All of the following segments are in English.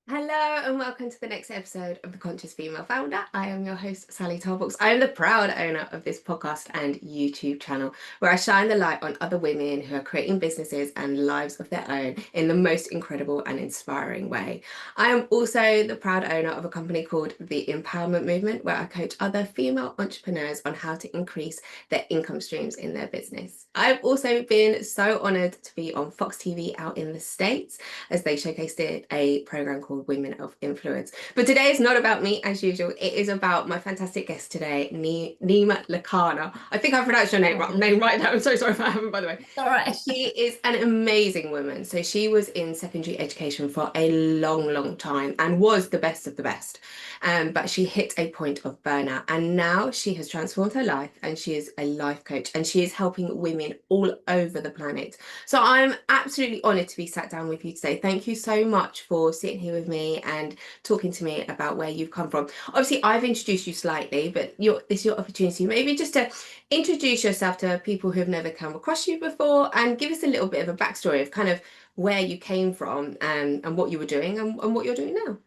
Hello and welcome to the next episode of The Conscious Female Founder. I am your host, Sally Tarbox. I am the proud owner of this podcast and YouTube channel where I shine the light on other women who are creating businesses and lives of their own in the most incredible and inspiring way. I am also the proud owner of a company called The Empowerment Movement, where I coach other female entrepreneurs on how to increase their income streams in their business. I've also been so honored to be on Fox TV out in the States as they showcased a program called Women of Influence. But today is not about me as usual. It is about my fantastic guest today, Neema Lakhani. I think I pronounced your name right now. I'm so sorry if I haven't, by the way. All right. She is an amazing woman. So she was in secondary education for a long, long time and was the best of the best. But she hit a point of burnout and now she has transformed her life and she is a life coach and she is helping women all over the planet. So I'm absolutely honored to be sat down with you today. Thank you so much for sitting here with me and talking to me about where you've come from. Obviously, I've introduced you slightly, but this is your opportunity maybe just to introduce yourself to people who've never come across you before and give us a little bit of a backstory of kind of where you came from and what you were doing and what you're doing now.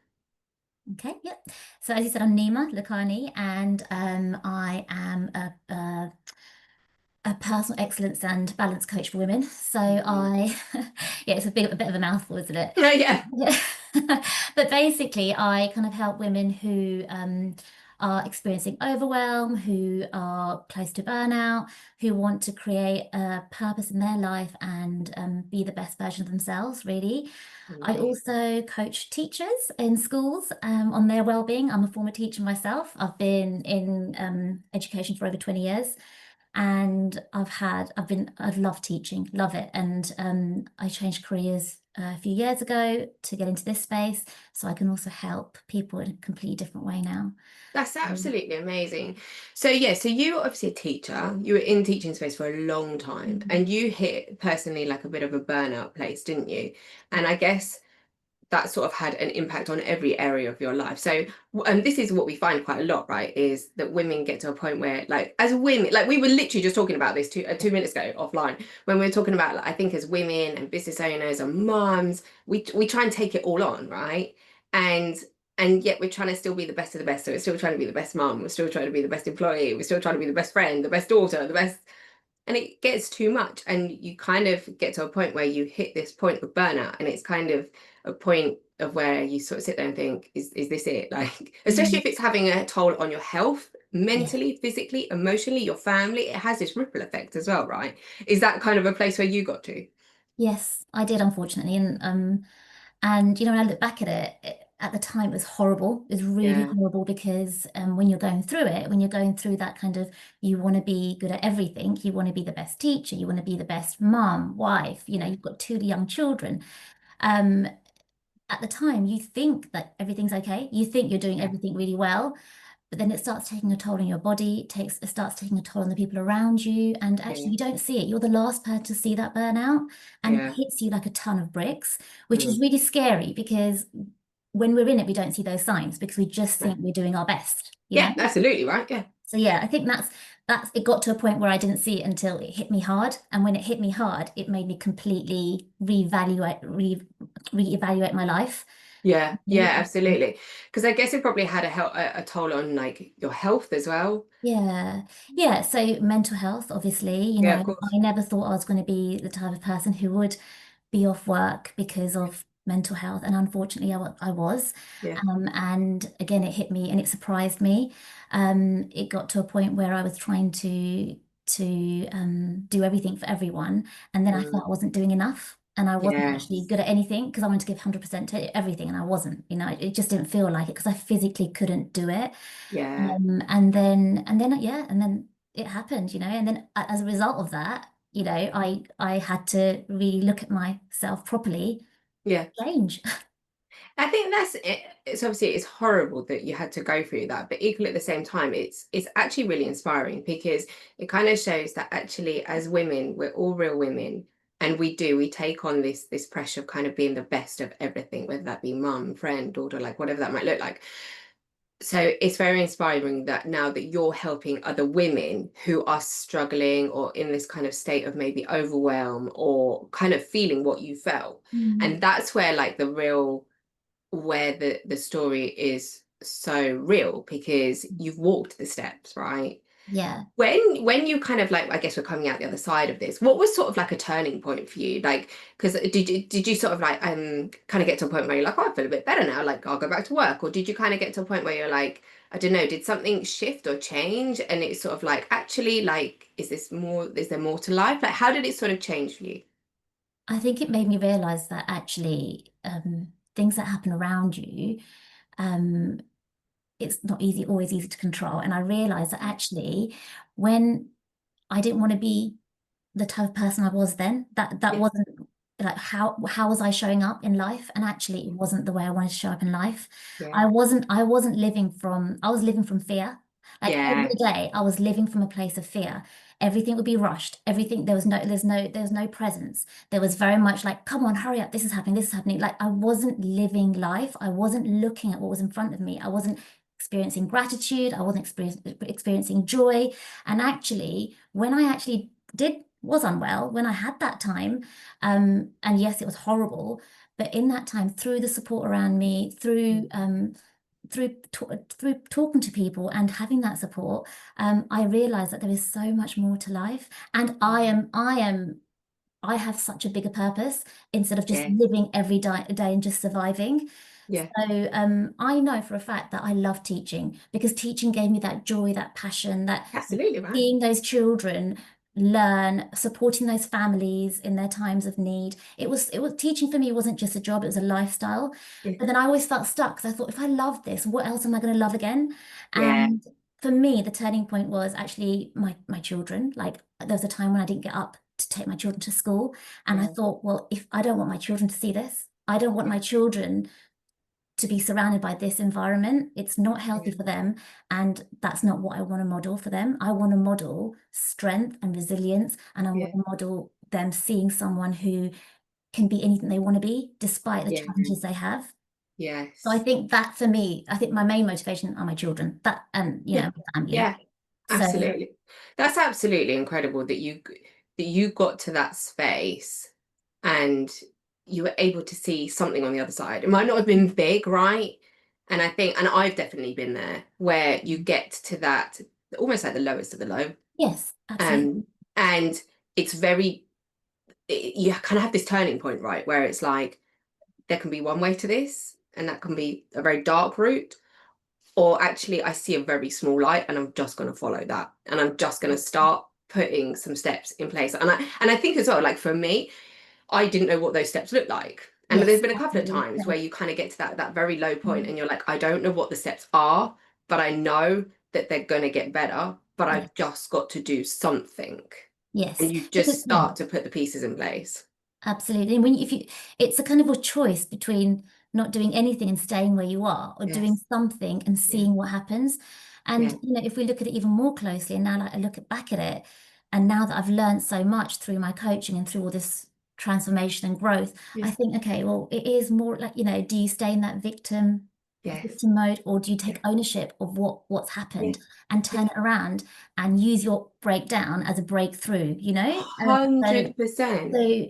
Okay, yep. So as you said, I'm Neema Lakhani, and I am a personal excellence and balance coach for women. So Mhm. yeah, it's a bit of a mouthful, isn't it? Oh, yeah. But basically, I kind of help women who are experiencing overwhelm, who are close to burnout, who want to create a purpose in their life and be the best version of themselves, really. I Amazing. also coach teachers in schools on their well-being. I'm a former teacher myself. I've been in education for over 20 years. And I love teaching, love it. And I changed careers a few years ago to get into this space, so I can also help people in a completely different way now. That's Um, absolutely amazing. So yeah, so you were obviously a teacher. You were in teaching space for a long time, mm, and you hit personally like a bit of a burnout place, didn't you? And I guess that sort of had an impact on every area of your life. So, and this is what we find quite a lot, right? Is that women get to a point where, like, as women, like we were literally just talking about this 2 minutes ago offline when we were talking about, like, I think as women and business owners and moms, we try and take it all on, right? And and yet we're trying to still be the best of the best. So we're still trying to be the best mom. We're still trying to be the best employee. We're still trying to be the best friend, the best daughter, the best. And it gets too much, and you kind of get to a point where you hit this point of burnout, and it's kind of a point of where you sort of sit there and think, is this it? Like, especially mm, if it's having a toll on your health, yeah. mentally, physically, emotionally, your family, it has this ripple effect as well, right? Is that kind of a place where you got to? Yes, I did, unfortunately. And when I look back at it, at the time it was horrible. It was really Yeah, horrible because when you're going through it, when you're going through that kind of, you want to be good at everything. You want to be the best teacher. You want to be the best mom, wife. yeah, You've got two young children. Um, at the time, you think that everything's okay. You think you're doing yeah, everything really well, but then it starts taking a toll on your body. It starts taking a toll on the people around you, and yeah, actually, you don't see it. You're the last person to see that burnout, and it yeah. hits you like a ton of bricks, which is Mm, really scary because when we're in it, we don't see those signs because we just yeah. think we're doing our best, you Yeah, know? absolutely, right? Yeah. So yeah, I think that's it got to a point where I didn't see it until it hit me hard. And when it hit me hard, it made me completely reevaluate my life. Yeah, yeah, Me. absolutely. Because I guess it probably had a toll on like your health as well. Yeah. Yeah. So mental health, obviously, Yeah, of course. I never thought I was going to be the type of person who would be off work because of mental health. And unfortunately, I was. Yeah. And again, it hit me and it surprised me. It got to a point where I was trying to do everything for everyone. And then I felt I Mm, wasn't doing enough. And I wasn't actually yes. good at anything because I wanted to give 100% to everything and I wasn't, it just didn't feel like it because I physically couldn't do it. Yeah. And then it happened, and then as a result of that, I had to really look at myself properly, Yeah. change. I think that's it. It's obviously it's horrible that you had to go through that, but equally at the same time, it's actually really inspiring because it kind of shows that actually as women, we're all real women. And we take on this pressure of kind of being the best of everything, whether that be mum, friend, daughter, like whatever that might look like. So it's very inspiring that now that you're helping other women who are struggling or in this kind of state of maybe overwhelm or kind of feeling what you felt. Mm. And that's where like the real where the story is so real because you've walked the steps, right? Yeah. When you kind of like, I guess we're coming out the other side of this, what was sort of like a turning point for you? Like, because did you sort of like kind of get to a point where you're like, oh, I feel a bit better now, like I'll go back to work? Or did you kind of get to a point where you're like, I don't know, did something shift or change? And it's sort of like, actually, like, is there more to life? Like, how did it sort of change for you? I think it made me realize that actually things that happen around you, um, it's not always easy to control. And I realized that actually when I didn't want to be the type of person I was then. That Yeah, wasn't like how was I showing up in life? And actually it wasn't the way I wanted to show up in life. yeah, I wasn't living from I was living from fear. Like every yeah, day I was living from a place of fear. Everything would be rushed. Everything there was no presence. There was very much like, come on, hurry up, this is happening, this is happening. Like I wasn't living life. I wasn't looking at what was in front of me. I wasn't experiencing gratitude. I wasn't experiencing joy. And actually, when I actually did was unwell when I had that time. And yes, it was horrible, but in that time, through the support around me, mm, through talking to people and having that support, I realized that there is so much more to life. And I have such a bigger purpose instead of just yeah, living every day and just surviving. yeah, So I know for a fact that I love teaching because teaching gave me that joy, that passion, that absolutely right. seeing those children learn, supporting those families in their times of need. It was teaching for me wasn't just a job, it was a lifestyle. Yeah, But then I always felt stuck because I thought, if I love this, what else am I going to love again? yeah, And for me, the turning point was actually my children. Like there was a time when I didn't get up to take my children to school. And I yeah, thought, well, if I don't want my children to see this, I don't want yeah, my children to be surrounded by this environment. It's not yeah, healthy for them. And that's not what I want to model for them. I want to model strength and resilience. And I want yeah, to model them seeing someone who can be anything they want to be, despite the yeah, challenges they have. So I yes. think that for me, I think my main motivation are my children, that and Yeah, my family. yeah, So absolutely. That's absolutely incredible that you got to that space and you were able to see something on the other side. It might not have been big, right? And I think, and I've definitely been there, where you get to that almost like the lowest of the low. yes, Um, absolutely. and it's you kind of have this turning point, right? Where it's like there can be one way to this, and that can be a very dark route, or actually I see a very small light and I'm just going to follow that, and I'm just going to start putting some steps in place. And I think as well, like for me, I didn't know what those steps looked like, and there's Yes, been a couple of absolutely. times Yeah. where you kind of get to that very low point Mm. and you're like, I don't know what the steps are, but I know that they're going to get better, but Yeah. I've just got to do something, and Yes. you Because just yeah. start to put the pieces in place. Absolutely. And if you, it's a kind of a choice between not doing anything and staying where you are, or doing Yes, something and yeah, seeing what happens. And yeah, if we look at it even more closely, and now like, I look back at it, and now that I've learned so much through my coaching and through all this transformation and growth, yeah, I think, okay, well, it is more like, do you stay in that yes, victim mode, or do you yeah, take ownership of what's yeah, happened and yeah. turn it around and use your breakdown as a breakthrough, so 100%.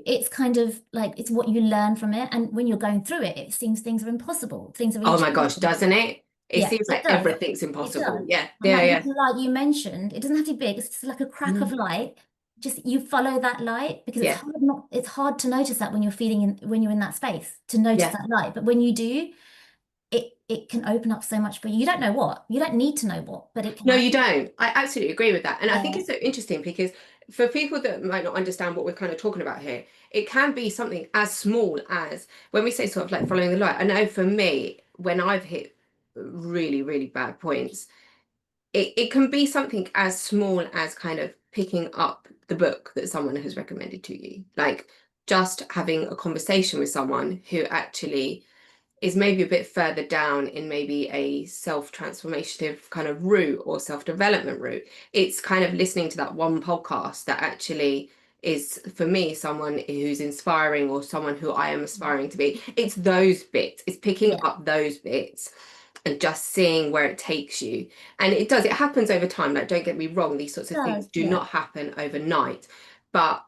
it's kind of like it's what you learn from it. And when you're going through it, it seems things are impossible, things are Oh my gosh, inachievable. doesn't it? It Yeah, seems it like does. everything's It impossible. does. Yeah, And yeah, that yeah. little light you mentioned, it doesn't have to be big. It's just like a crack of Mm, light. Just you follow that light because yeah, it's hard to notice that when when you're in that space to notice yeah. that light. But when you do, it can open up so much for you. You don't know what. You don't need to know what, but it can No, happen. you don't. I absolutely agree with that. And I think Yeah. it's so interesting because for people that might not understand what we're kind of talking about here, it can be something as small as when we say sort of like following the light. I know for me, when I've hit really, really bad points, it can be something as small as kind of picking up the book that someone has recommended to you. Like just having a conversation with someone who actually is maybe a bit further down in maybe a self-transformative kind of route or self-development route. It's kind of listening to that one podcast that actually is for me someone who's inspiring or someone who I am aspiring to be. It's those bits, it's picking Yeah, up those bits and just seeing where it takes you. And it happens over time. Like, don't get me wrong, these sorts it of things does. do Yeah. not happen overnight, but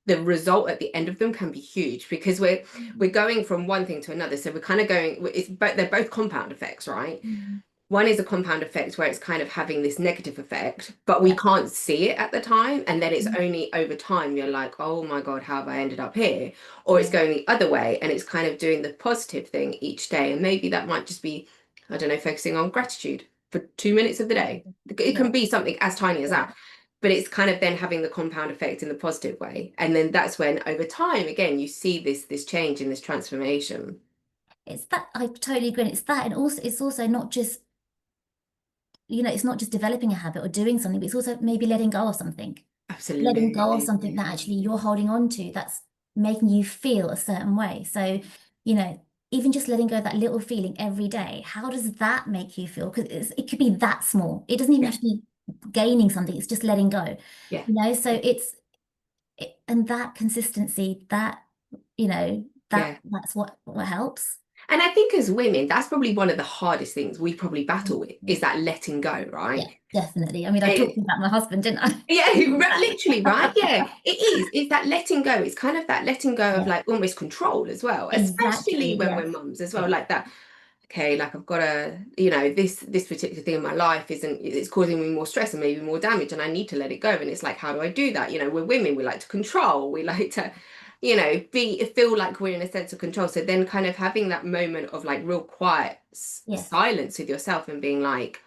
the result at the end of them can be huge, because we're going from one thing to another. So we're kind of going, but they're both compound effects, right? Mm. One is a compound effect where it's kind of having this negative effect, but we Yeah. can't see it at the time. And then it's Mhm. only over time you're like, oh my God, how have I ended up here? Or it's Yeah. going the other way and it's kind of doing the positive thing each day. And maybe that might just be, I don't know, focusing on gratitude for 2 minutes of the day. It Yeah. can be something as tiny as Yeah. that. But it's kind of then having the compound effect in the positive way. And then that's when over time, again, you see this change in this transformation. It's that I totally agree. It's that, and also it's also not just, it's not just developing a habit or doing something, but it's also maybe letting go of something. Letting go of Absolutely. something that actually you're holding on to that's making you feel a certain way. So, you know, even just letting go of that little feeling every day, how does that make you feel? Because it could be that small. It doesn't even Yeah. have to be gaining something, it's just letting go. Yeah. So and that consistency, that, Yeah. that's what helps. And I think as women, that's probably one of the hardest things we probably battle with, Mhm. is that letting go, Yeah, right? definitely. I mean, I talked Eh, about my husband, didn't I? yeah, literally, right? Yeah, it is. It's that letting go. It's kind of that letting go of Yeah, like almost control as well, especially exactly. when we're Yes. mums as well. Yeah. Like that, okay, like I've got to, this particular thing in my life it's causing me more stress and maybe more damage, and I need to let it go. And it's like, how do I do that? We're women, we like to control, we like to, feel like we're in a sense of control. So then kind of having that moment of like real quiet Yes. silence with yourself and being like,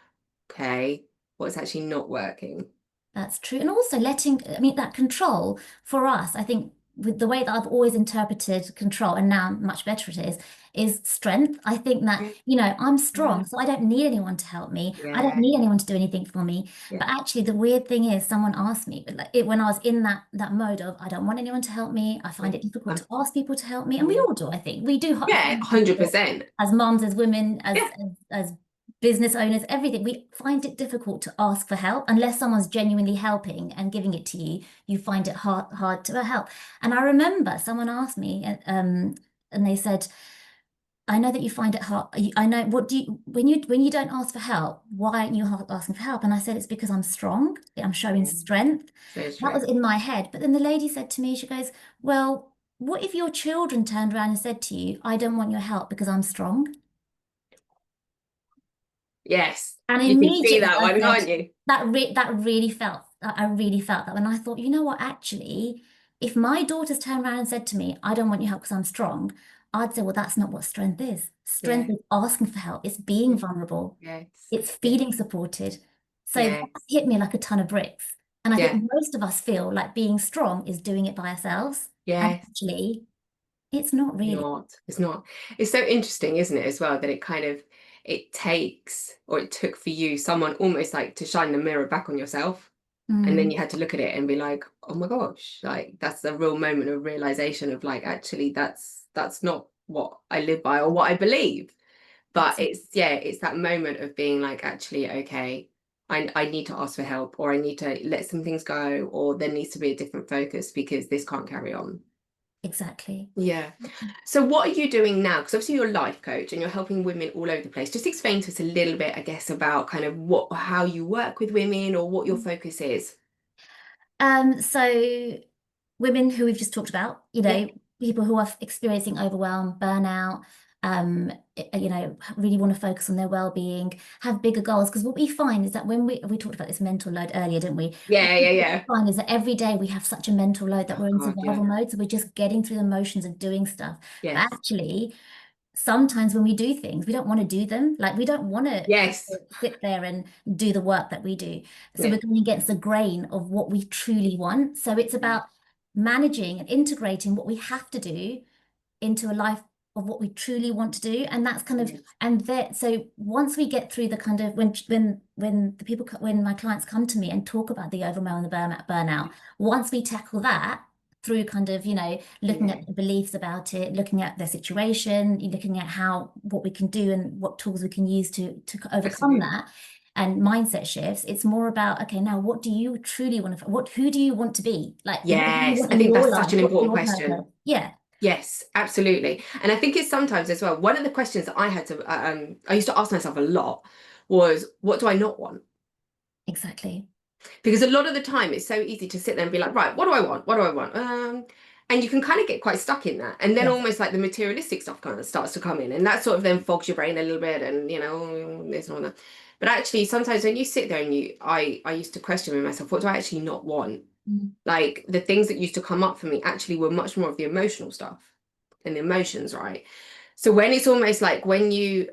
okay, what's actually not working? That's true. And also I mean, that control for us, I think with the way that I've always interpreted control, and now much better it is strength. I think that, Yeah. I'm Mhm. strong, so I don't need anyone to help me. I don't Yeah. need anyone to do anything for me. Yeah. But actually, the weird thing is, someone asked me, when I was in that mode of I don't want anyone to help me, I Yeah. find it difficult Um, to ask people to help me, and we yeah. all do, I think. We do Yeah, find it difficult 100%. as moms, as women, Yeah. as business owners, everything, we find it difficult to ask for help unless someone's genuinely helping and giving it to you. You find it hard to help. And I remember someone asked me, and they said, "I know that you find it hard. I know what do you when you don't ask for help, why aren't you asking for help?" And I said, "It's because I'm strong. I'm showing Yeah. strength." So That true. was in my head. But then the lady said to me, she goes, "Well, what if your children turned around and said to you, 'I don't want your help because I'm strong'?" Yes. And You can see immediately that I one, said, can't you? that really felt, I really felt that. And I thought, you know what, actually, if my daughters turned around and said to me, "I don't want your help because I'm strong," I'd say, well, that's not what strength is. Strength Yeah. is asking for help. It's being Yeah. vulnerable. Yes. It's Yeah. feeling supported. So that Yes. hit me like a ton of bricks. And I Yeah. think most of us feel like being strong is doing it by ourselves. And Yes. actually, it's not really. Not. It's not. It's so interesting, isn't it, as well, that it kind of it takes or it took for you someone almost like to shine the mirror back on yourself. And then Mm, you had to look at it and be like, oh my gosh, like that's a real moment of realization of like, actually, that's not what I live by or what I believe. But absolutely. it's yeah, it's that moment of being like, actually, okay, I need to ask for help, or I need to let some things go, or there needs to be a different focus because this can't carry on. Exactly. Yeah. So what are you doing now? Because obviously you're a life coach and you're helping women all over the place. Just explain to us a little bit, I guess, about kind of how you work with women or what your focus is. So women who we've just talked about, Yeah. people who are experiencing overwhelm, burnout, really want to focus on their well-being, have bigger goals. Because what we find is that when we talked about this mental load earlier, didn't we? Yeah, yeah, What we yeah. find is that every day we have such a mental load that Oh we're in God, yeah. survival mode. So we're just getting through the motions of doing stuff. But Yes. actually, sometimes when we do things, we don't want to do them. Like we don't want to have Yes. to sit there and do the work that we do. So Yeah. we're going against the grain of what we truly want. So it's Yeah. about managing and integrating what we have to do into a life of what we truly want to do. And that's kind of, Yes. and that, so once we get through the kind of, when my clients come to me and talk about the overwhelm and the burnout, once we tackle that through kind of, looking Yeah. at the beliefs about it, looking at their situation, looking at what we can do and what tools we can use to overcome Absolutely. that. And mindset shifts, it's more about, okay, now what do you truly want to, who do you want to be? Like, what do you Yes. want I in think your that's such life? an What's important your purpose? question. Yeah. Yes, absolutely. And I think it's sometimes as well, one of the questions that I used to ask myself a lot was, what do I not want? Exactly. Because a lot of the time it's so easy to sit there and be like, right, what do I want? What do I want? And you can kind of get quite stuck in that. And then Yes. almost like the materialistic stuff kind of starts to come in. And that sort of then fogs your brain a little bit and, this and all that. But actually, sometimes when you sit there and I used to question with myself, what do I actually not want? Mm. Like the things that used to come up for me actually were much more of the emotional stuff and the emotions, right? So when it's almost like when you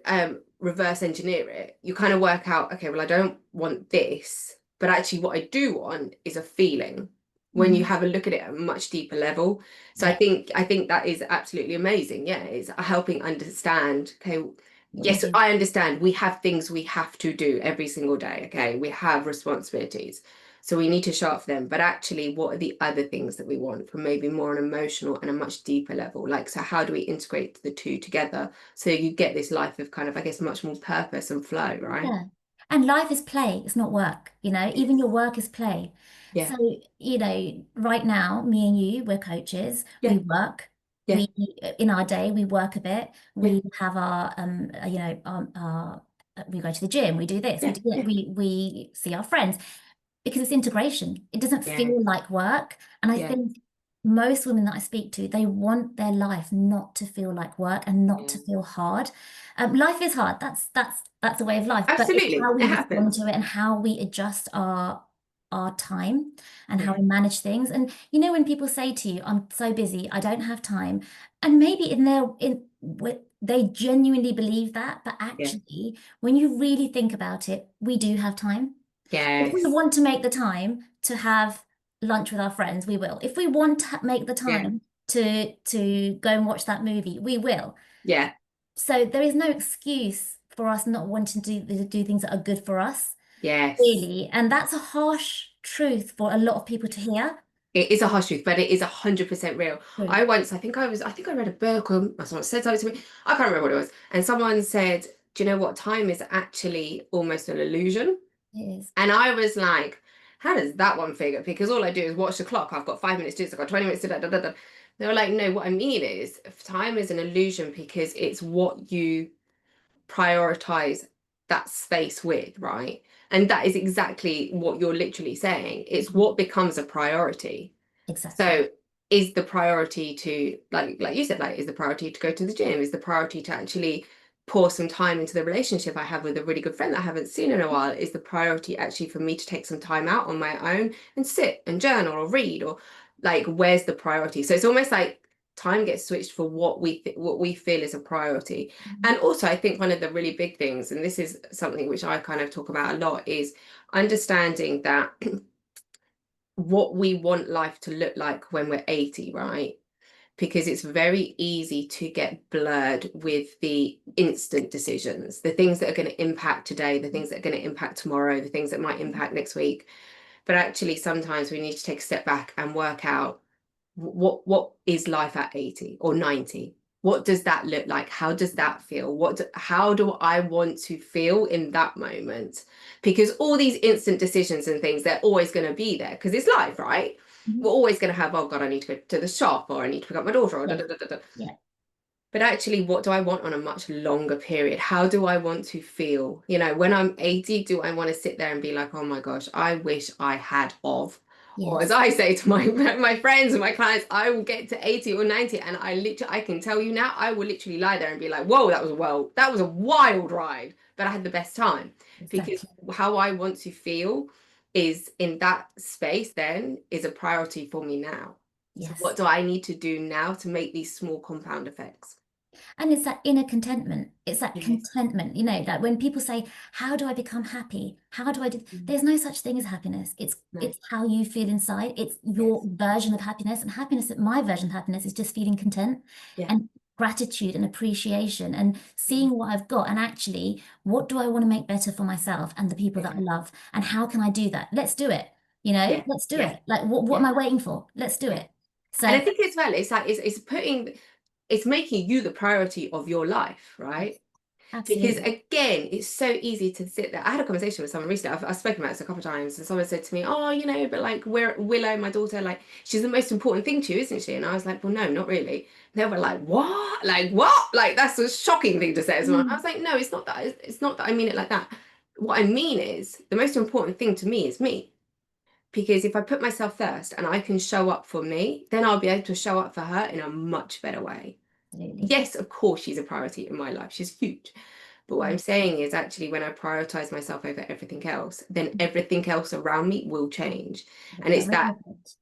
reverse engineer it, you kind of work out, okay, well, I don't want this, but actually what I do want is a feeling when you Mhm. have a look at it at a much deeper level. So Yeah, I think that is absolutely amazing. Yeah, it's helping understand, okay, what you yes, do. I understand we have things we have to do every single day, okay? We have responsibilities. So we need to show up for them. But actually, what are the other things that we want from maybe more an emotional and a much deeper level? Like, so how do we integrate the two together so you get this life of kind of, I guess, much more purpose and flow, right? Yeah. And life is play, it's not work, even your Yes. work is play. Yeah. So, right now, me and you, we're coaches, Yeah. we work, Yeah. in our day, we work a bit, Yeah. we have we go to the gym, we do this, we Yeah. do that, Yeah. we see our friends because it's integration. It doesn't Yes. feel like work. And I Yes. think most women that I speak to, they want their life not to feel like work and not to Yeah. feel hard. Life is hard. That's a way of life, but it's Absolutely. how It we respond happens. to it and how we adjust our time and how Yeah. we manage things. And when people say to you, "I'm so busy, I don't have time," and maybe they genuinely believe that, but Yeah. actually, when you really think about it, we do have time. If we Yes. want to make the time to have lunch with our friends, we will. If we want to make the Yeah. time to go and watch that movie, we will. Yeah. So there is no excuse for us not wanting to do things that are good for us, Yes. really. And that's a harsh truth for a lot of people to hear. It is a harsh truth, but it is 100% real. True. I think I read a book or someone said something to me. I can't remember what it was. And someone said, do you know what? Time is actually almost an illusion. It is. And I was like, how does that one figure? Because all I do is watch the clock. I've got 5 minutes to do this. I've got 20 minutes to da, da, da, da. They were like, no, what I mean is time is an illusion because it's what you prioritize that space with, right? And that is exactly what you're literally saying. It's Mhm. what becomes a priority. Exactly. So is the priority to like you said, like is the priority to go to the gym? Is the priority to actually pour some time into the relationship I have with a really good friend that I haven't seen in a while? Is the priority actually for me to take some time out on my own and sit and journal or read or like where's the priority? So it's almost like time gets switched for what we feel is a priority. Mhm. And also I think one of the really big things, and this is something which I kind of talk about a lot, is understanding that what we want life to look like when we're 80, right? Because it's very easy to get blurred with the instant decisions, the things that are going to impact today, the things that are going to impact tomorrow, the things that might impact next week. But actually, sometimes we need to take a step back and work out what is life at 80 or 90? What does that look like? How does that feel? How do I want to feel in that moment? Because all these instant decisions and things, they're always going to be there because it's life, right? We're Mhm. always going to have, oh God, I need to go to the shop or I need to pick up my daughter or da, Yeah. da, da, da, da. Yeah. But actually, what do I want on a much longer period? How do I want to feel? You know, when I'm 80, do I want to sit there and be like, oh my gosh, I wish I had of? Or as Yes. I say to my my friends and my clients, I will get to 80 or 90 and I can tell you now, I will literally lie there and be like, whoa, that was a wild ride, but I had the best time. Because Exactly. how I want to feel is in that space then is a priority for me now. So what Yes. do I need to do now to make these small compound effects? And it's that inner contentment. It's that Yes. contentment, that when people say, "How do I become happy? How do I do?" Mm. There's no such thing as happiness. It's No. it's how you feel inside. It's your Yes. version of happiness. And happiness, my version of happiness is just feeling content Yeah. and gratitude and appreciation and Yeah. seeing what I've got and actually what do I want to make better for myself and the people that I Yeah. love and how can I do that? Let's do it. Yeah. Let's do Yeah. it. Like what Yeah. am I waiting for? Let's do Yeah. it. And I So think as well, it's like it's making you the priority of your life, right? yes, Because absolutely. again, it's so easy to sit there. I had a conversation with someone recently. I've spoken about this a couple of times, and someone said to me, "Oh, but like, Willow, my daughter, like, she's the most important thing to you, isn't she?" And I was like, "Well, no, not really." They were like, "What? Like, what? Like, that's a shocking thing to say as well." I Mm, was like, "No, it's not that. It's not that I mean it like that. What I mean is, the most important thing to me is me." Because if I put myself first and I can show up for me, then I'll be able to show up for her in a much better way. Absolutely. Yes, of course, she's a priority in my life. She's huge. But what I'm saying is actually when I prioritize myself over everything else, then everything else around me will change. And That it's ripple that, effect.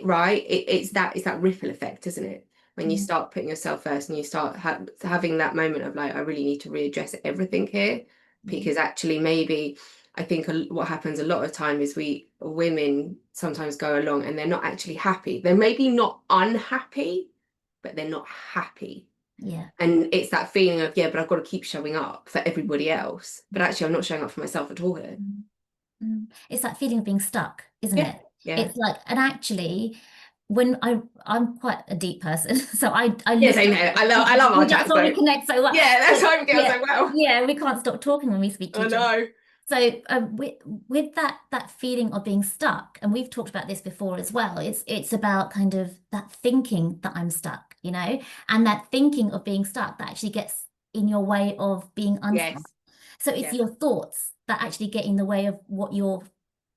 right? It's that ripple effect, isn't it? When you Mm, start putting yourself first and you start having that moment of like, I really need to readdress everything here, mm, because actually maybe I think what happens a lot of time is we women sometimes go along and they're not actually happy. They're maybe not unhappy, but they're not happy. yeah. And it's that feeling of, yeah, but I've got to keep showing up for everybody else. But actually, I'm not showing up for myself at all here. Mm, It's that feeling of being stuck, isn't Yeah, it? yeah. It's like, and actually, when I'm quite a deep person, so I Yes, look I know. I love our that's chats why we though. connect so well. Yeah, that's So, why we get on yeah, so well. yeah, we can't stop talking when we speak to I each other. know. So with that feeling of being stuck, and we've talked about this before as well, it's about kind of that thinking that I'm stuck, and that thinking of being stuck that actually gets in your way of being unstuck. Yes, So it's yes, your thoughts that actually get in the way of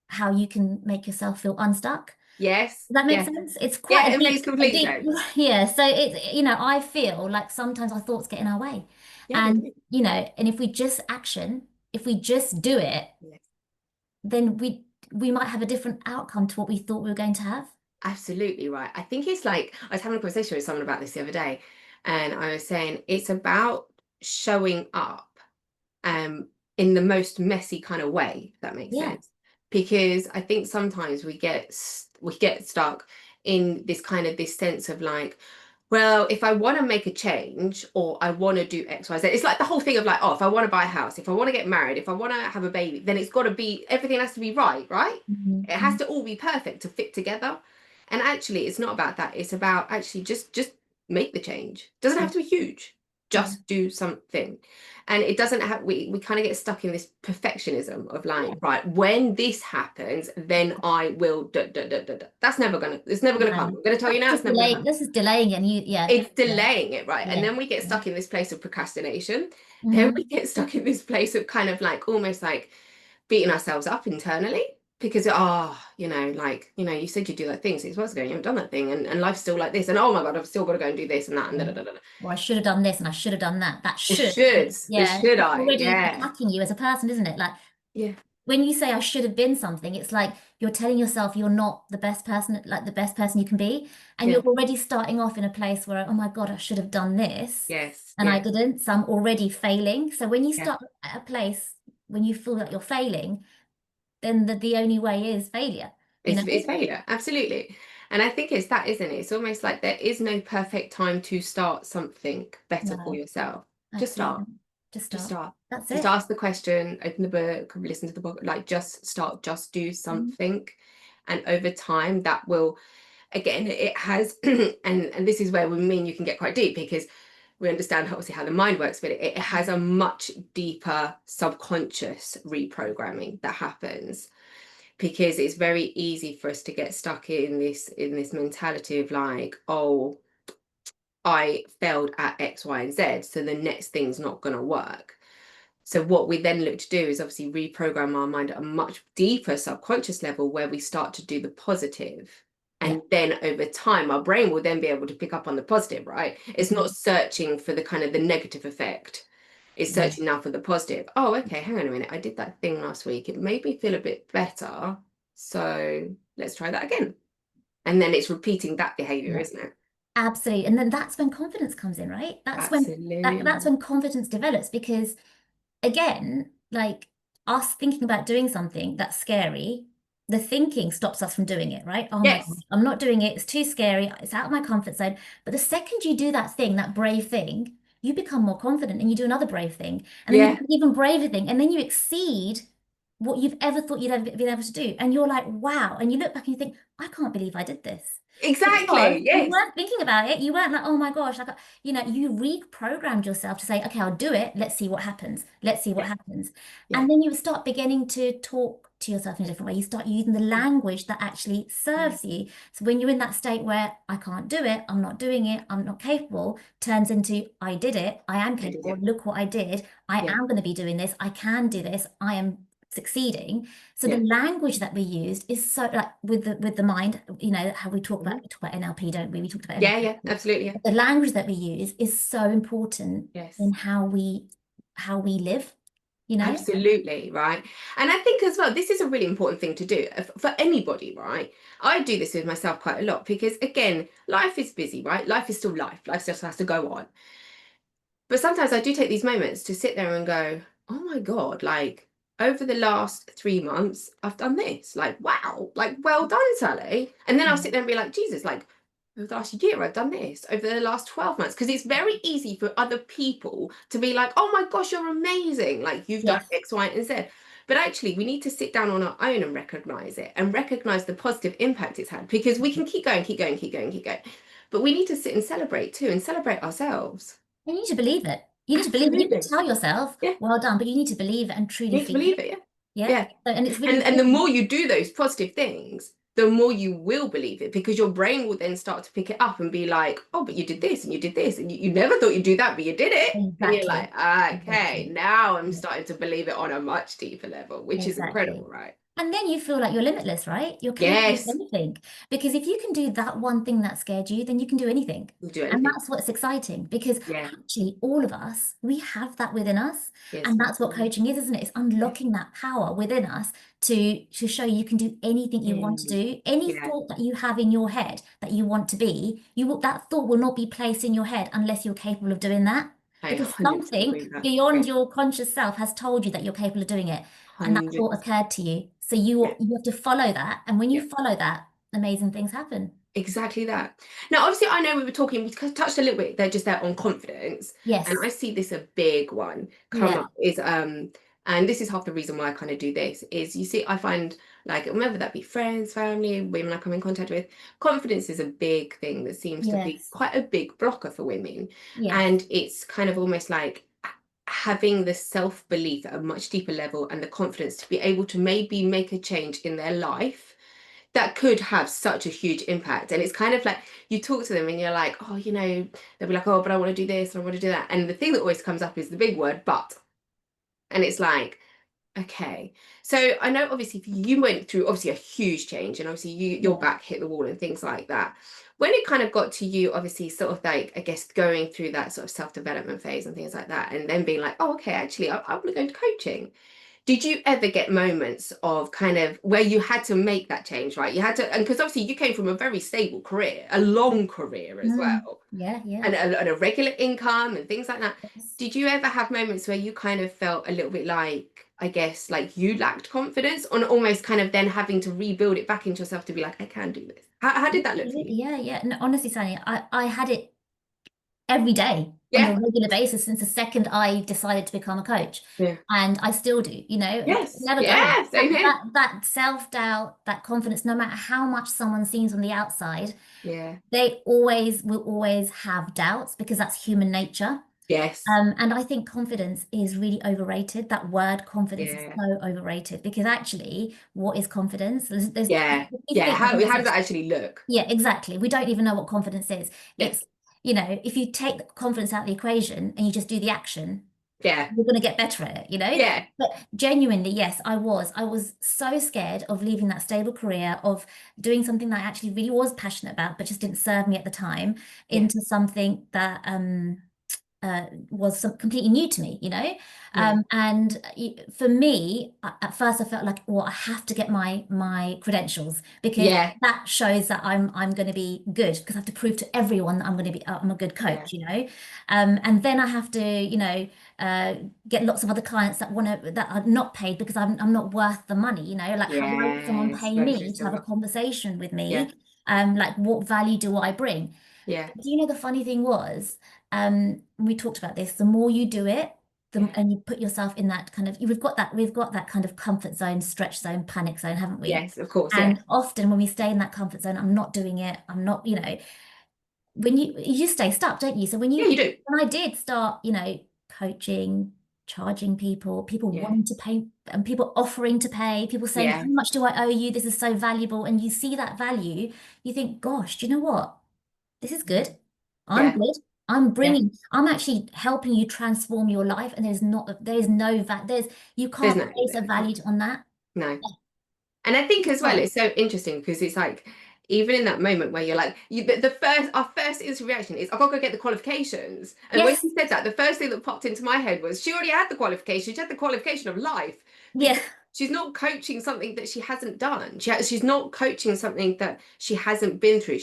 how you can make yourself feel unstuck. yes, Does that make yes. sense? It's Yeah, quite it makes a complete deep, sense. yeah. So I feel like sometimes our thoughts get in our way. Yeah, they And, do. and if we just do it, Yes. then we might have a different outcome to what we thought we were going to have. Absolutely right. I think it's like I was having a conversation with someone about this the other day, and I was saying it's about showing up um, in the most messy kind of way, if that makes Yeah. sense. Because I think sometimes we get stuck in this sense of like, well, if I want to make a change or I want to do X, Y, Z, it's like the whole thing of like, oh, if I want to buy a house, if I want to get married, if I want to have a baby, then it's got to be, everything has to be right, right? Mhm, It has mhm. to all be perfect to fit together. And actually, it's not about that. It's about actually just make the change. Doesn't have Yeah. to be huge. Yeah. Just do something. And it doesn't have, we kind of get stuck in this perfectionism of like, Yeah. right, when this happens, then I will da, da, da, da, da. That's never gonna, it's never gonna come. No. I'm gonna tell you That's now, just it's never gonna delaying. come. This is delaying and yeah. It's delaying it, right? And Yeah. then we get Yeah. stuck in this place of procrastination. Then we Hmm. get stuck in this place of kind of like almost like beating ourselves up internally because like you said you'd do that thing 6 months ago and you haven't done that thing, and life's still like this, and oh my god, I've still got to go and do this and that and da, Yeah. da, da, da. Or I should have done this and I should have done that. That The should. shoulds, the Yeah. should It's I, already yeah, attacking you as a person, isn't it? Like yeah, when you say I should have been something, it's like you're telling yourself you're not the best person, like the best person you can be. And yeah, you're already starting off in a place where, oh my God, I should have done this yes, and I yeah, didn't. So I'm already failing. So when you yeah. start at a place when you feel like you're failing, then the only way is failure, you know? It's failure, absolutely. And I think it's that, isn't it? It's almost like there is no perfect time to start something better for No, yourself. Just absolutely. start. Not. Just Just start. start. That's Just it. ask the question, open the book, listen to the book, like just start, just do Mhm. something. And over time, that will, again, it has, and this is where we mean you can get quite deep because we understand obviously how the mind works, but it has a much deeper subconscious reprogramming that happens because it's very easy for us to get stuck in this mentality of like, oh, I failed at X, Y, and Z, so the next thing's not going to work. So what we then look to do is obviously reprogram our mind at a much deeper subconscious level where we start to do the positive. Yeah. And then over time, our brain will then be able to pick up on the positive, right? It's Mhm. not searching for the kind of the negative effect. It's Yeah. searching now for the positive. Oh, okay, hang on a minute. I did that thing last week. It made me feel a bit better. So let's try that again. And then it's repeating that behavior, Yeah. isn't it? Absolutely. And then that's when confidence comes in, right? That's Absolutely. when confidence develops because again, like us thinking about doing something that's scary, the thinking stops us from doing it, right? Oh my God, Yes. I'm not doing it. It's too scary. It's out of my comfort zone. But the second you do that thing, that brave thing, you become more confident and you do another brave thing. And then you do Yeah. an even braver thing. And then you exceed what you've ever thought you'd ever been able to do. And you're like, wow. And you look back and you think, I can't believe I did this. Because Exactly. you Yes. weren't thinking about it. You weren't like, oh my gosh, like, you reprogrammed yourself to say, okay, I'll do it. Let's see what happens. Let's see what Yeah. happens. Yeah. And then you start beginning to talk to yourself in a different way. You start using the language that actually Yeah. serves you. So when you're in that state where I can't do it, I'm not doing it, I'm not capable, turns into I did it, I am I did capable, it. look what I did, I Yeah. am going to be doing this, I can do this, I am succeeding. So the Yeah. language that we used is so like with the mind, how Mhm. we talk about NLP, don't we? We talked about Yeah, NLP. yeah, absolutely. Yeah. The language that we use is so important Yes. in how we live, you know? Absolutely, right. And I think as well, this is a really important thing to do for anybody, right? I do this with myself quite a lot because, again, life is busy, right? Life is still life. Life just has to go on. But sometimes I do take these moments to sit there and go, oh my God, like over the last 3 months, I've done this. Like, wow, like, well done, Sally. And then I'll sit Mm. there and be like, Jesus, like, over the last year, I've done this. Over the last 12 months, because it's very easy for other people to be like, oh my gosh, you're amazing. Like, you've done Yes. X, Y, and Z. But actually, we need to sit down on our own and recognize it and recognize the positive impact it's had because we can keep going, keep going, keep going, keep going. But we need to sit and celebrate too and celebrate ourselves. You need to believe it. You need to believe it. You can Absolutely. tell yourself, Yeah. well done, but you need to believe it and truly You need to feel believe it. it, yeah. Yeah. Yeah. So, and it's really And the important. more you do those positive things, the more you will believe it because your brain will then start to pick it up and be like, oh, but you did this and you did this and you never thought you'd do that, but you did it. And you're Exactly. like, okay, Exactly. now I'm Yeah, starting to believe it on a much deeper level, which is incredible, exactly. right? And then you feel like you're limitless, right? You're capable of Yes, anything. Because if you can do that one thing that scared you, then you can do anything. we'll do And anything. that's what's exciting because Yeah. actually, all of us, we have that within us. Yes, And we that's what do. coaching is, isn't it? It's Yeah. unlocking that power within us to show you can do anything you want to Mm. do. Any Yeah. thought that you have in your head that you want to be, that thought will not be placed in your head unless you're capable of doing that. I Because 100% something agree with that. Yeah. beyond your conscious self has told you that you're capable of doing it and that thought 100%. occurred to you. So Yeah. you have to follow that. And when Yeah. you follow that, amazing things happen. Exactly that. Now, obviously, I know we were talking, we touched a little bit there just there on confidence, and I Yes. see this a big one come Yeah. up is and this is half the reason why I kind of do this is you see, I find like whether that be friends, family, women I come in contact with, confidence is a big thing that seems to be Yes. quite a big blocker for women, Yes. and it's kind of almost like having the self-belief at a much deeper level and the confidence to be able to maybe make a change in their life that could have such a huge impact. And it's kind of like you talk to them and you're like, oh, they'll be like, oh, but I want to do this and I want to do that. And the thing that always comes up is the big word, but. And it's like, okay. So I know obviously you went through obviously a huge change and obviously your Yeah. back hit the wall and things like that. When it kind of got to you, obviously, sort of like, I guess, going through that sort of self-development phase and things like that, and then being like, oh, okay, actually, I want to go into coaching. Did you ever get moments of kind of where you had to make that change, right? You had to, and because obviously you came from a very stable career, a long career as Mm. well, Yeah. Yeah. and a regular income and things like that. Yes. Did you ever have moments where you kind of felt a little bit like, I guess, like you lacked confidence on almost kind of then having to rebuild it back into yourself to be like, I can do this? How did that look for Absolutely. you? Yeah. Yeah. No, honestly, Sani, I had it every day on a Yeah. regular basis since the second I decided to become a coach. Yeah. And I still do, it Yes. never goes. Yeah. That, Same here. that, that self-doubt, that confidence, no matter how much someone seems on the outside, Yeah. they will always have doubts because that's human nature. Yes. And I think confidence is really overrated. That word confidence is Yeah. so overrated because actually, what is confidence? Yeah. If you Yeah. think How does that actually look? yeah, exactly. We don't even know what confidence is. Yeah. It's, if you take the confidence out of the equation and you just do the action, Yeah. you're going to get better at it. Yeah. But genuinely, yes, I was. I was so scared of leaving that stable career, of doing something that I actually really was passionate about, but just didn't serve me at the time, Yeah. into something that was completely new to me. Yeah. And for me, at first I felt like, well, I have to get my credentials because Yeah. that shows that I'm going to be good because I have to prove to everyone that I'm a good Yeah. coach. And then I have to, uh, get lots of other clients that are not paid because I'm not worth the money. Like, why would someone Yes. pay Virtue me to have a signaling. conversation with Yeah. me? Like, what value do I bring? Yeah. Do you know the funny thing was, we talked about this, the more you do it, Yeah. and you put yourself in that kind of, we've got that kind of comfort zone, stretch zone, panic zone, haven't we? Yes, of course. Yeah. And often when we stay in that comfort zone, I'm not doing it, I'm not, when you just stay stuck, don't you? So Yeah, you do. when I did start, coaching, charging people Yeah. wanting to pay, and people offering to pay, people saying, how Yeah. much do I owe you? This is so valuable. And you see that value, you think, gosh, do you know what? This is good. I'm Yeah. good. Yeah. I'm actually helping you transform your life, and there's no you There's can't no, place a value on that. no. And I think as well, Oh, it's so interesting because it's like, even in that moment where you're like, our first instant reaction is, I've got to go get the qualifications. And when yes, you said that, the first thing that popped into my head was, she already had the qualification. She had the qualification of life, yeah, because she's not coaching something that she hasn't done. She's not coaching something that she hasn't been through.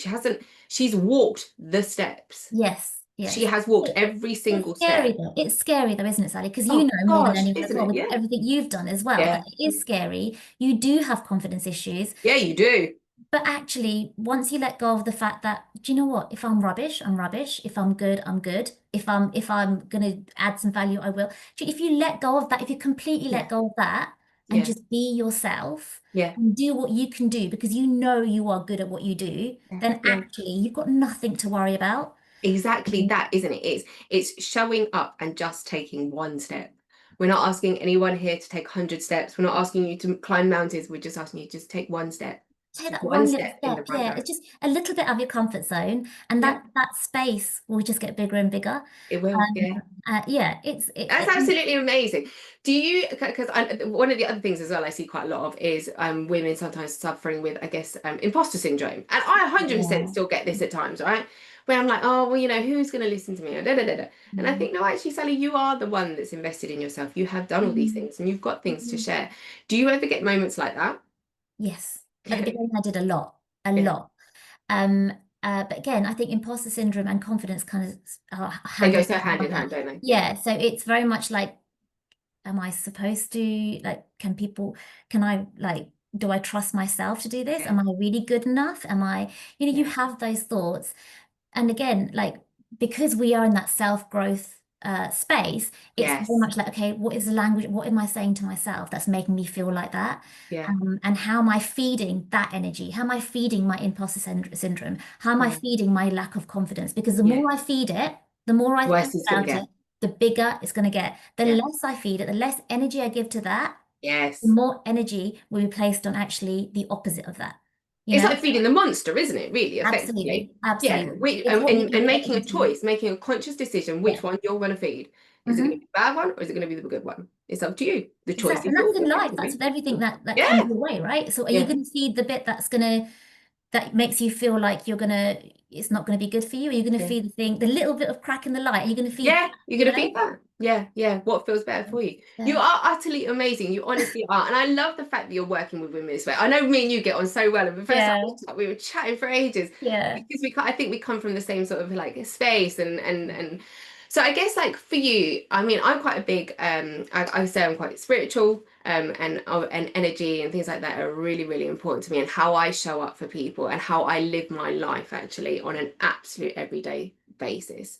She's walked the steps. yes, She yes. has walked every single step. It's scary though, isn't it, Sally? Because you Oh know more than gosh, anyone as isn't well it? with Yeah. everything you've done as well, that Yeah. it is scary. You do have confidence issues. Yeah, you do. But actually, once you let go of the fact that, do you know what? If I'm rubbish, I'm rubbish. If I'm good, I'm good. If I'm gonna add some value, I will. If you let go of that, if you completely let Yeah. go of that and Yeah. just be yourself Yeah. and do what you can do because you know you are good at what you do, Yeah. then Yeah. actually you've got nothing to worry about. Exactly Mm. that, isn't it? It's showing up and just taking one step. We're not asking anyone here to take 100 steps. We're not asking you to climb mountains. We're just asking you to just take one step. Take Just that one one little step in the step, right yeah. It's direction. just a little bit of your comfort zone, and Yeah, that space will just get bigger and bigger. it will. Yeah. Yeah, That's absolutely amazing. Do you, because one of the other things as well I see quite a lot of is women sometimes suffering with, I guess, imposter syndrome. And I 100% yeah. still get this at times, right? Where I'm like, oh, well, who's going to listen to me? Or da, da, da, da. And I Mm. think, no, actually, Sally, you are the one that's invested in yourself. You have done all these Mm. things and you've got things to Mm. share. Do you ever get moments like that? Yes. At the Yeah. beginning, I did a lot, a Yeah. lot. Um, but again, I think imposter syndrome and confidence kind of are They hand go in so hand in together. hand, don't they? Yeah. Yeah, so it's very much like, am I supposed to, like, can I, like, do I trust myself to do this? Yeah. Am I really good enough? You Yeah. have those thoughts. And again, like, because we are in that self-growth space, it's very Yes. much like, okay, what is the language? What am I saying to myself that's making me feel like that? Yeah. And how am I feeding that energy? How am I feeding my syndrome? How am I Yeah. feeding my lack of confidence? Because the Yeah. more I feed it, the more I think Worse it's going to about it, get. the bigger it's going to get. The Yeah. less I feed it, the less energy I give to that, the Yes. more energy will be placed on actually the opposite of that. You It's know? like feeding the monster, isn't it? Really, effectively. Absolutely. Yeah. Absolutely. It's what you And put making a into. choice, making a conscious decision Yeah. which one you're going to feed. Is it going to Hmm. be the bad one or is it going to be the good one? It's up to you. The choice Exactly. is And yours, that's in life. That's effectively. with everything that comes Yeah. your way, right? So are you Yeah. going to feed the bit that makes you feel like it's not gonna be good for you? Are you gonna Yeah. feed the little bit of crack in the light? Are you gonna feed Yeah, that, you're you gonna know? feed that. Yeah, yeah. What feels better for you? You Yeah. are utterly amazing. You honestly are, and I love the fact that you're working with women this way. I know me and you get on so well, and the first time Yeah. we were chatting for ages Yeah. because I think we come from the same sort of like space, and so I guess like for you, I mean, I'm quite a big I would say I'm quite spiritual, and energy and things like that are really really important to me, and how I show up for people and how I live my life actually on an absolute everyday basis.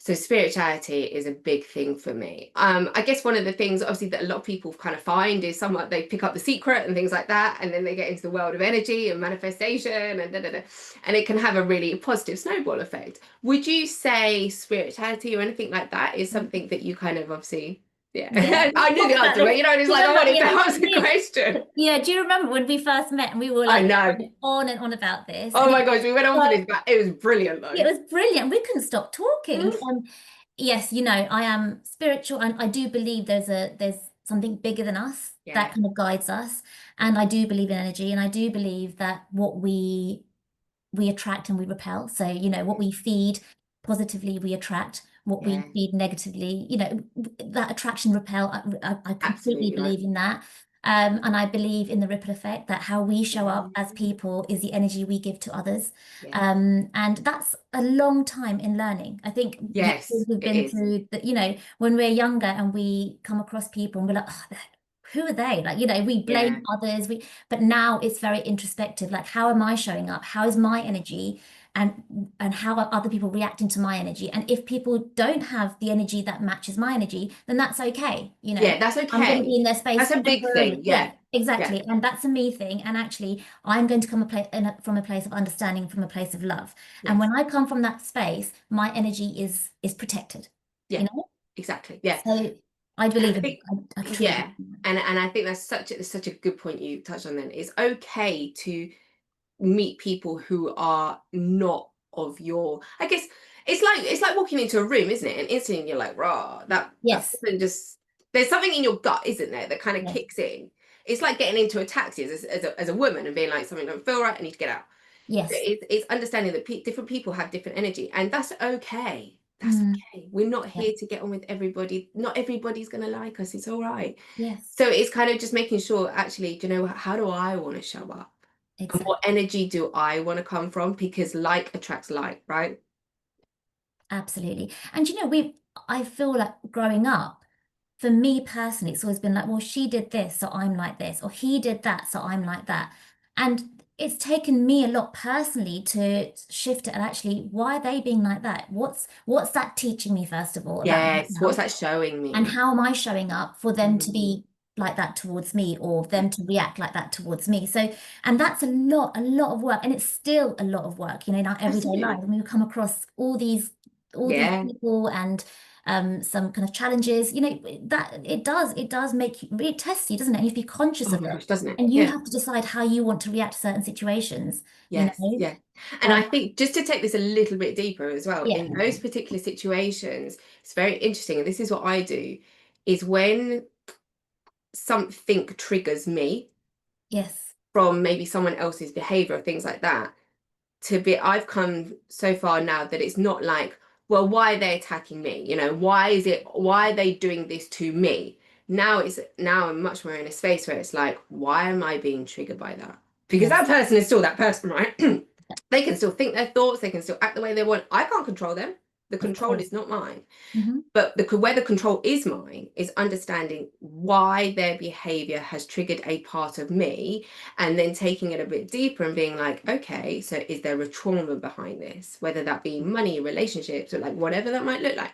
So spirituality is a big thing for me. I guess one of the things obviously that a lot of people kind of find is somewhat they pick up The Secret and things like that, and then they get into the world of energy and manifestation and da, da, da, and it can have a really positive snowball effect. Would you say spirituality or anything like that is something that you kind of obviously, yeah, Yeah. I We'll knew talk the about answer, but this. you know, it's Do you like I remember? wanted to Yeah, ask the question. yeah. Do you remember when we first met and we were I like know. on and on about this? Oh And my gosh, we went on for this, but it was brilliant it though. was brilliant. We couldn't stop talking. Mm. Yes, I am spiritual, and I do believe there's something bigger than us that Yeah, kind of guides us. And I do believe in energy, and I do believe that what we attract and we repel. So, what we feed positively, we attract. What we yeah, feed negatively, that attraction repel. I completely absolutely right. believe in that. And I believe in the ripple effect that how we show up as Mm. people is the energy we give to others. Yeah. And that's a long time in learning. I think Yes, we've it been is. through that, when we're younger and we come across people and we're like, oh, who are they? Like, we blame Yeah, others. But now it's very introspective. Like, how am I showing up? How is my energy? And how are other people reacting to my energy? And if people don't have the energy that matches my energy, then that's okay. yeah, that's I'm going to be okay. in their space That's a big temporarily. thing. Yeah, Yeah, yeah, exactly. And that's a me thing. And actually, I'm going to come from a place of understanding, from a place of love. And yes, when I come from that space, my energy is protected. yeah, You know. exactly. Yeah. So I And believe I in think, that. I truly yeah, believe in that. and I think that's such a good point you touched on then. It's okay to meet people who are not of your, I guess it's like walking into a room, isn't it? And instantly you're like, raw, that Yes, person just there's something in your gut, isn't there, that kind of yes, kicks in. It's like getting into a taxi as a woman and being like, something don't feel right, I need to get out. yes. It's understanding that different people have different energy, and that's okay. That's Mm, okay. We're not yeah, here to get on with everybody. Not everybody's gonna like us. It's all right. yes, So it's kind of just making sure, actually, do you know, how do I want to show up? And what exactly. energy do I want to come from? Because like attracts like, right? Absolutely. And I feel like growing up, for me personally, it's always been like, well, she did this, so I'm like this, or he did that, so I'm like that. And it's taken me a lot personally to shift it and actually, why are they being like that? What's that teaching me, first of all, about Yes. What's myself? that showing And me? how am I showing up for them to Mhm. be like that towards me, or Yeah. them to react like that towards me? So, and that's a lot of work, and it's still a lot of work, in our everyday life. Absolutely. And we come across all these Yeah. people and some kind of challenges, that it does make you, it tests you, doesn't it? And you have to be conscious Oh of my it. gosh, doesn't it? And you Yeah. have to decide how you want to react to certain situations, you Yes. know? Yeah. And I Um, think, just to take this a little bit deeper as well, yeah, in those particular situations, it's very interesting. And this is what I do, is when something triggers me yes, from maybe someone else's behavior or things like that, I've come so far now that it's not like, well, why are they attacking me? Why are they doing this to me? Now I'm much more in a space where it's like, why am I being triggered by that? Because that yes, person is still that person, right? They can still think their thoughts, they can still act the way they want. I can't control them. The of control course. is not mine. Hmm. But where the control is mine is understanding why their behavior has triggered a part of me, and then taking it a bit deeper and being like, okay, so is there a trauma behind this? Whether that be money, relationships, or like whatever that might look like.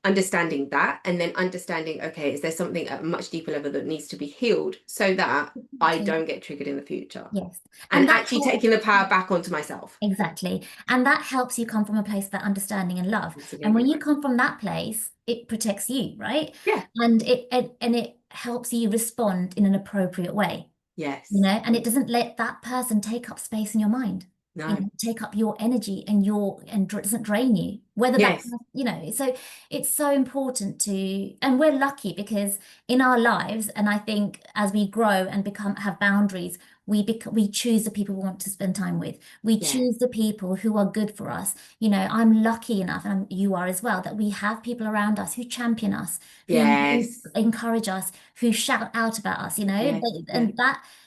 Understanding that, and then understanding, okay, is there something at a much deeper level that needs to be healed so that I don't get triggered in the future? Yes. And And that actually helps. taking the power back onto myself. Exactly. And that helps you come from a place of that understanding and love. And Absolutely when you right. come from that place, it protects you, right? Yeah. And it helps you respond in an appropriate way, Yes. and it doesn't let that person take up space in your mind, No. take up your energy and doesn't drain you. Whether that, Yes. so it's so important and we're lucky because in our lives, and I think as we grow and have boundaries, we choose the people we want to spend time with. We Yeah. choose the people who are good for us. I'm lucky enough, and you are as well, that we have people around us who champion us, who Yes. encourage us, who shout out about us, Yes. Yeah. and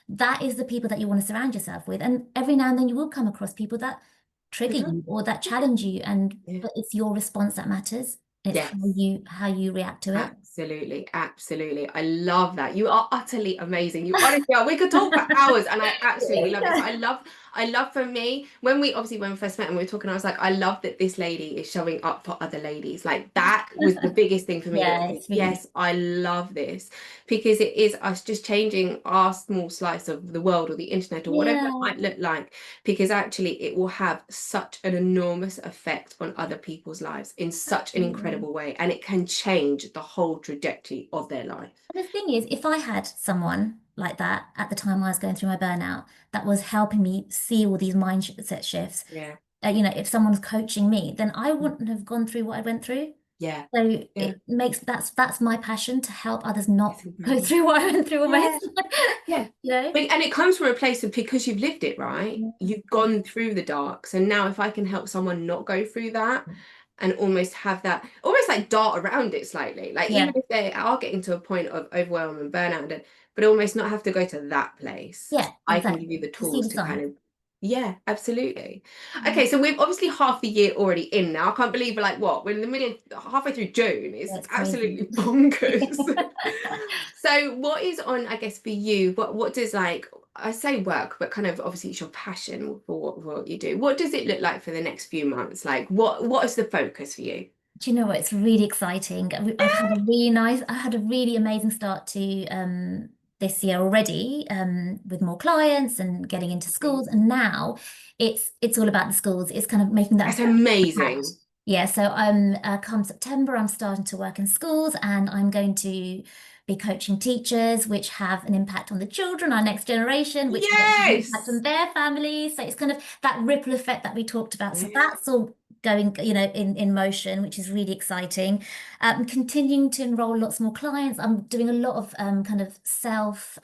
that is the people that you want to surround yourself with. And every now and then you will come across people that trigger Trigger. you or that Yeah. challenge you, Yeah. but it's your response that matters. It's how Yes. you react to it. Absolutely, absolutely. I love that. You are utterly amazing. You honestly are. We could talk for hours, and I absolutely love it. So I love for me, when we first met and we were talking, I was like, I love that this lady is showing up for other ladies. Like, that was the biggest thing for me. That was Yeah, like, it's really, yes, I love this, because it is us just changing our small slice of the world, or the internet, or whatever it yeah, might look like, because actually it will have such an enormous effect on other people's lives in such an absolutely. incredible way, and it can change the whole trajectory of their life. And the thing is, if I had someone like that at the time I was going through my burnout, that was helping me see all these mindset shifts, Yeah. if someone's coaching me, then I wouldn't have gone through what I went through. Yeah. So Yeah. it makes that's my passion, to help others It's not go incredible. through what I went through Yeah. almost. Yeah. You know? And it comes from a place of, because you've lived it, right? Yeah. You've gone through the dark. So now, if I can help someone not go through that, and almost have that, almost like dart around it slightly, like even Yeah, if they are getting to a point of overwhelm and burnout, but almost not have to go to that place, yeah, I can give you exactly. the To see tools the to kind sign. of, yeah, absolutely. Yeah, Okay, so we've obviously half the year already in now. I can't believe we're like, what, we're in the middle, halfway through June. It's that's crazy. absolutely bonkers. So what is on, I guess, for you, what does, like, I say work, but kind of obviously it's your passion for what you do. What does it look like for the next few months? Like, what is the focus for you? Do you know what? It's really exciting. I had a really amazing start to this year already, with more clients and getting into schools. And now it's all about the schools. It's kind of making that That's big impact. amazing. Yeah, so come September, I'm starting to work in schools, and I'm going to be coaching teachers, which have an impact on the children, our next generation, which will have an impact on Yes. their families. So it's kind of that ripple effect that we talked about. So Yeah. that's all going, in motion, which is really exciting. Continuing to enroll lots more clients. I'm doing a lot of kind of self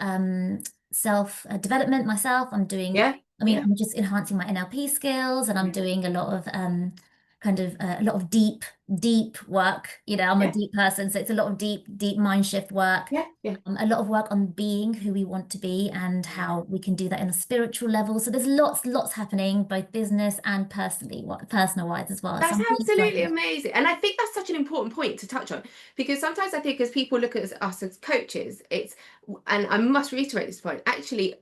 development myself. Yeah, yeah, I'm just enhancing my NLP skills, and I'm doing a lot of a lot of deep work. I'm a yeah, deep person, so it's a lot of deep mind shift work. yeah, yeah. A lot of work on being who we want to be and how we can do that in a spiritual level. So there's lots happening, both business and personal wise as well. So That's I'm really absolutely excited. amazing. And I think that's such an important point to touch on, because sometimes I think as people look at us as coaches, and I must reiterate this point, actually,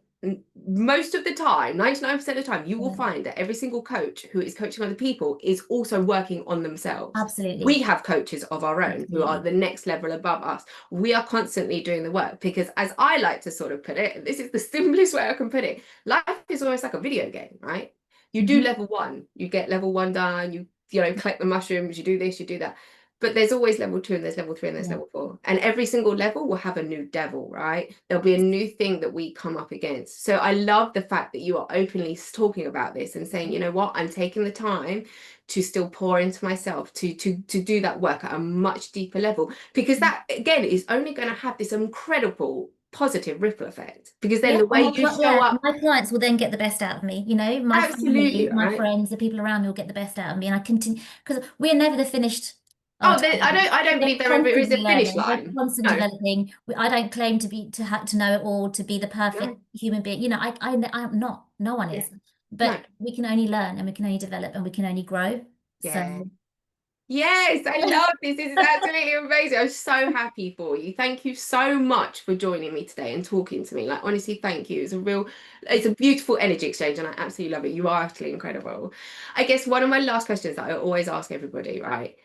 most of the time, 99% of the time, you will Yeah, find that every single coach who is coaching other people is also working on themselves. absolutely. We have coaches of our own who are Absolutely. the next level above us. We are constantly doing the work because, as I like to sort of put it, and this is the simplest way I can put it, life is almost like a video game, right? You do Hmm. level one, you get level one done, you collect the mushrooms, you do this, you do that. But there's always level two, and there's level three, and there's Yeah. level four. And every single level will have a new devil, right? There'll be a new thing that we come up against. So I love the fact that you are openly talking about this and saying, you know what, I'm taking the time to still pour into myself, to do that work at a much deeper level. Because that again is only going to have this incredible positive ripple effect. Because then Yeah, the way you show up, my clients will then get the best out of me. My family, absolutely, my right? friends, the people around me will get the best out of me, and I continue because we're never the finished Oh, article. I don't We're believe there ever is a constantly finish learning. We're line. constant No, developing. I don't claim to know it all, to be the perfect no, human being. I'm not. No one yeah, is. no, But we can only learn, and we can only develop, and we can only grow. yeah. So Yes, I love this. This is absolutely amazing. I'm so happy for you. Thank you so much for joining me today and talking to me. Like, honestly, thank you. It's a beautiful energy exchange, and I absolutely love it. You are actually incredible. I guess one of my last questions that I always ask everybody, right?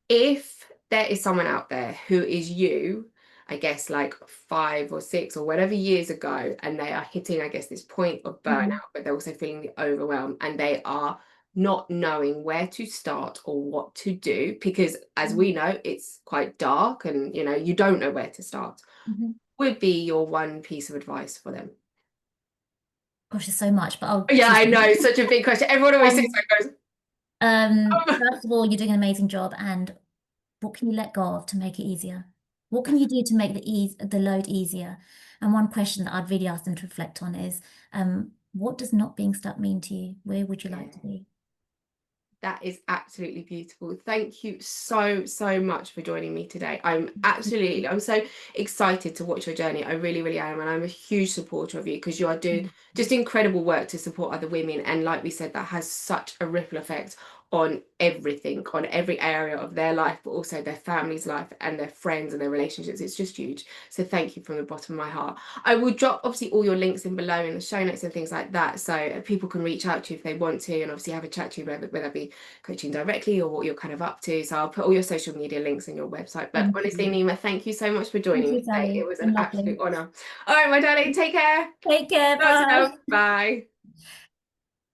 If there is someone out there who is you, I guess like 5 or 6 or whatever years ago, and they are hitting, I guess, this point of burnout, mhm, but they're also feeling the overwhelm, and they are not knowing where to start or what to do, because as mhm, we know, it's quite dark and you don't know where to start, mhm. would be your one piece of advice for them? Gosh, there's so much, but I'll Yeah, choose I know, one. it's such a big question. Everyone always says Um, that, goes, "Oh, First of all, you're doing an amazing job, and what can you let go of to make it easier? What can you do to make the load easier? And one question that I'd really ask them to reflect on is, what does not being stuck mean to you? Where would you like to yeah." be? That is absolutely beautiful. Thank you so, so much for joining me today. I'm so excited to watch your journey. I really, really am. And I'm a huge supporter of you because you are doing just incredible work to support other women. And like we said, that has such a ripple effect on everything, on every area of their life, but also their family's life and their friends and their relationships. It's just huge. So thank you from the bottom of my heart. I will drop obviously all your links in below in the show notes and things like that, so people can reach out to you if they want to, and obviously have a chat to you, whether that be coaching directly or what you're kind of up to. So I'll put all your social media links in your website. But Thank honestly, you. Neema, thank you so much for Thank joining me you, today. It Sally. was Been an lovely. absolute honor. All right, my darling, take care. Take care. Lots of love. Bye. Bye.